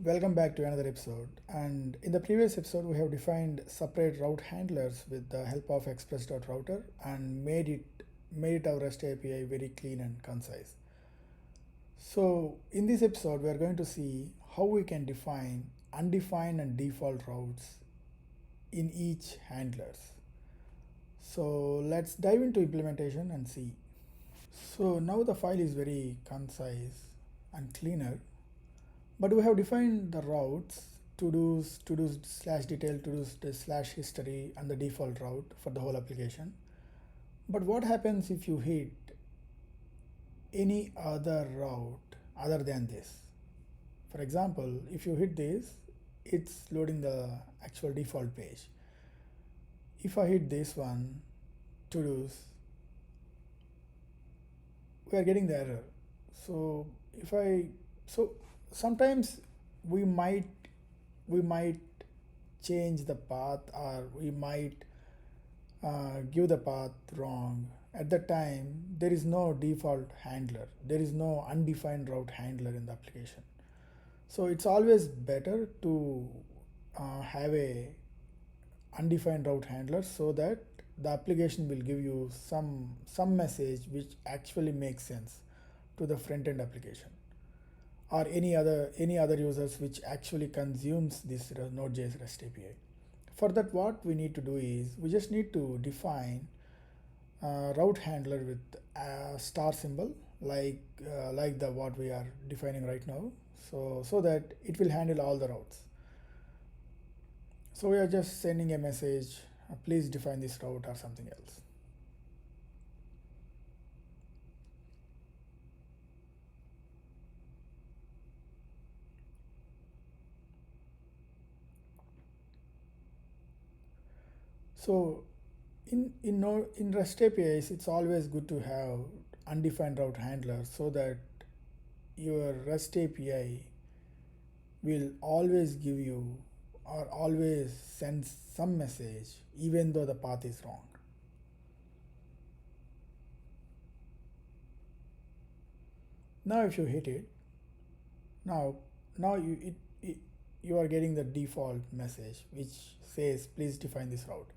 Welcome back to another episode. And in the previous episode, we have defined separate route handlers with the help of express.router and made our REST API very clean and concise. So in this episode, we are going to see how we can define undefined and default routes in each handlers. So let's dive into implementation and see. So now the file is very concise and cleaner. But we have defined the routes, to-dos slash detail, to-dos slash history, and the default route for the whole application. But what happens if you hit any other route other than this? For example, if you hit this, it's loading the actual default page. If I hit this one, to-dos, we are getting the error. So sometimes we might change the path, or we might give the path wrong. At that time, there is no default handler, there is no undefined route handler in the application. So it's always better to have a undefined route handler, so that the application will give you some message which actually makes sense to the front end application, or any other users which actually consumes this Node.js REST API. For that, what we need to do is we just need to define a route handler with a star symbol, like the what we are defining right now, so that it will handle all the routes. So we are just sending a message, please define this route or something else. So in REST APIs, it's always good to have undefined route handler, so that your REST API will always give you or always send some message even though the path is wrong. Now if you hit it, now now you are getting the default message which says please define this route.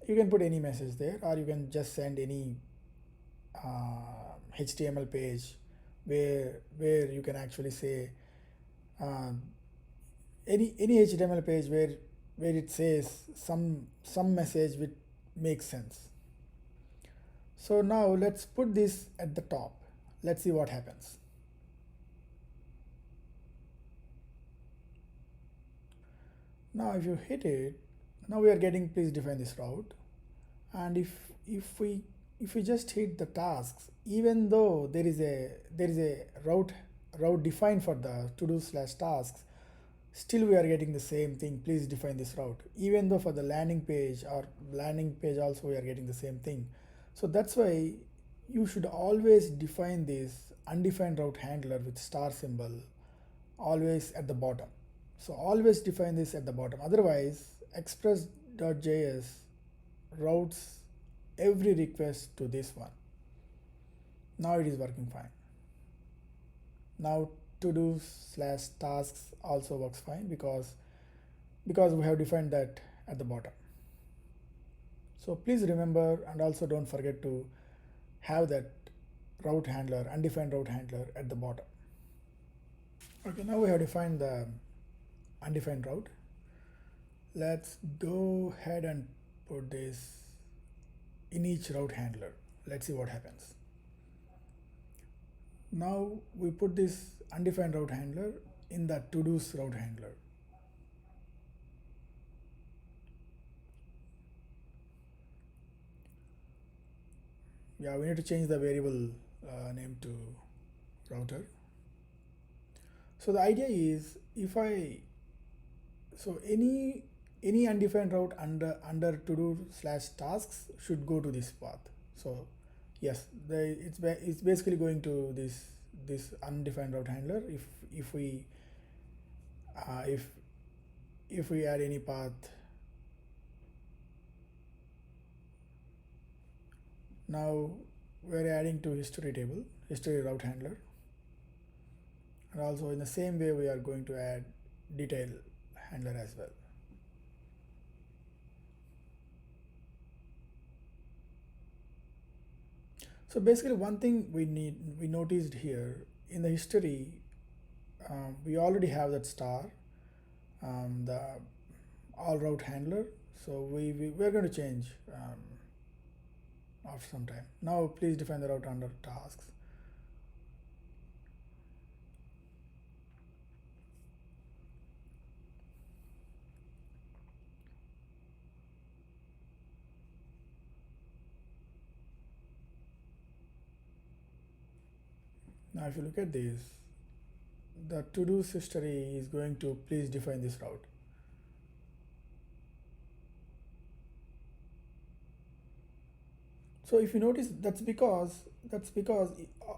You can put any message there, or you can just send any HTML page where you can actually say any HTML page where it says some message which makes sense. So now let's put this at the top. Let's see what happens. Now if you hit it, now we are getting please define this route. And if we just hit the tasks, even though there is a route defined for the to-do slash tasks, still we are getting the same thing, please define this route. Even though for the landing page also we are getting the same thing. So that's why you should always define this undefined route handler with star symbol always at the bottom. So always define this at the bottom, otherwise express.js routes every request to this one. Now it is working fine. Now to do slash tasks also works fine because we have defined that at the bottom. So please remember, and also don't forget to have that route handler, undefined route handler at the bottom. Okay, now we have defined the undefined route. Let's go ahead and put this in each route handler. Let's see what happens. Now we put this undefined route handler in the to-dos route handler. Yeah, we need to change the variable name to router. So the idea is, any undefined route under to do slash tasks should go to this path. So yes, it's basically going to this undefined route handler. If we add any path, now we're adding to history route handler. and also in the same way we are going to add detail handler as well. So basically one thing we noticed here in the history, we already have that star, the all route handler. So we're going to change after some time. Now please define the route under tasks. Now if you look at this, the to-dos history is going to please define this route. So if you notice, that's because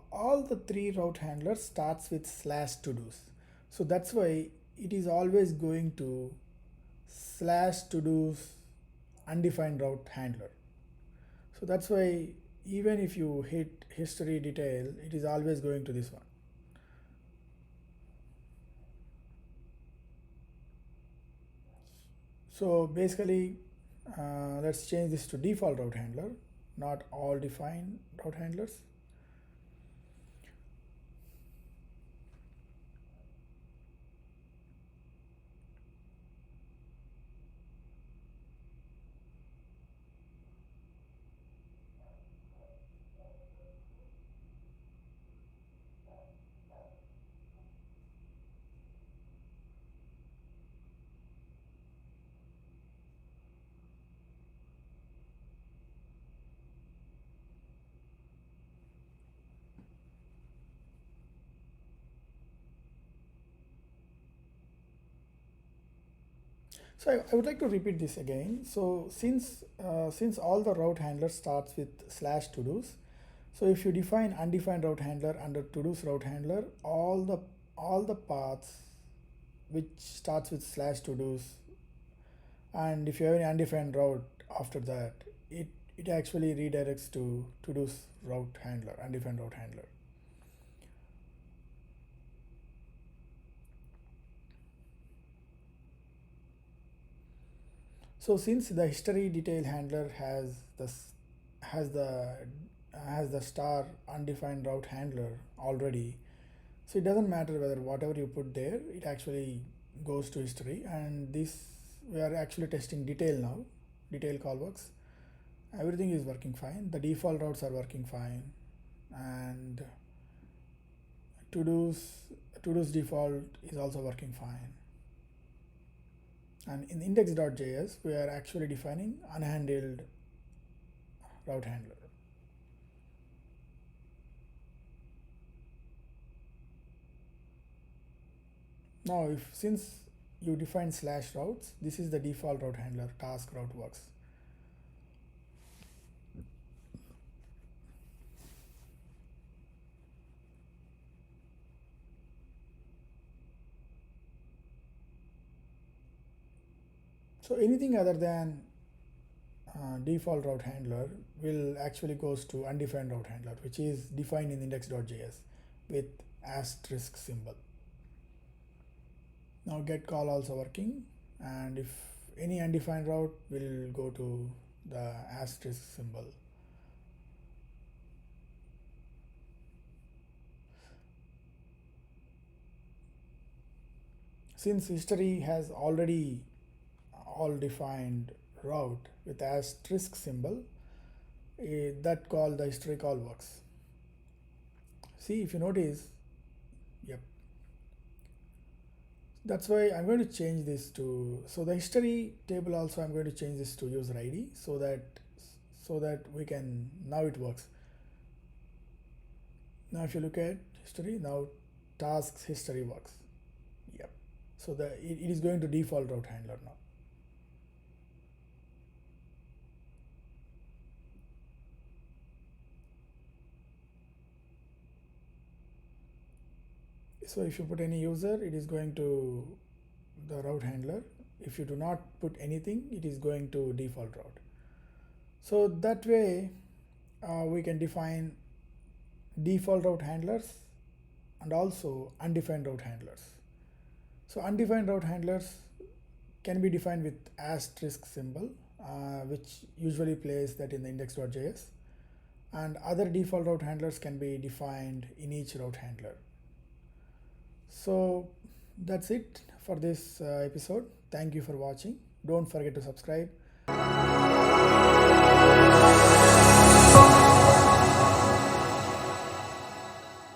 all the three route handlers starts with slash to-dos. So that's why it is always going to slash to-dos undefined route handler. So that's why even if you hit history detail, it is always going to this one. So basically, let's change this to default route handler, not all defined route handlers. So I would like to repeat this again. So since all the route handler starts with slash to-dos, so if you define undefined route handler under to-dos route handler, all the paths which starts with slash to-dos, and if you have any undefined route after that, it actually redirects to to-dos route handler, undefined route handler. So since the history detail handler has the star undefined route handler already, so it doesn't matter whether whatever you put there, it actually goes to history. And this, we are actually testing detail now. Detail call works. Everything is working fine. The default routes are working fine, and to-dos default is also working fine. And in index.js, we are actually defining unhandled route handler. Now, since you define slash routes, this is the default route handler, task route works. So anything other than default route handler will actually goes to undefined route handler, which is defined in index.js with asterisk symbol. Now get call also working, and if any undefined route will go to the asterisk symbol. Since history has already all defined route with asterisk symbol, that call, the history call works. See, if you notice, yep. That's why I'm going to change this to, so the history table also I'm going to change this to user ID, so that we can, now it works. Now if you look at history, now tasks history works. Yep. So it is going to default route handler now. So if you put any user, it is going to the route handler. If you do not put anything, it is going to default route. So that way we can define default route handlers and also undefined route handlers. So undefined route handlers can be defined with asterisk symbol, which usually plays that in the index.js, and other default route handlers can be defined in each route handler. So that's it for this episode. Thank you for watching. Don't forget to subscribe.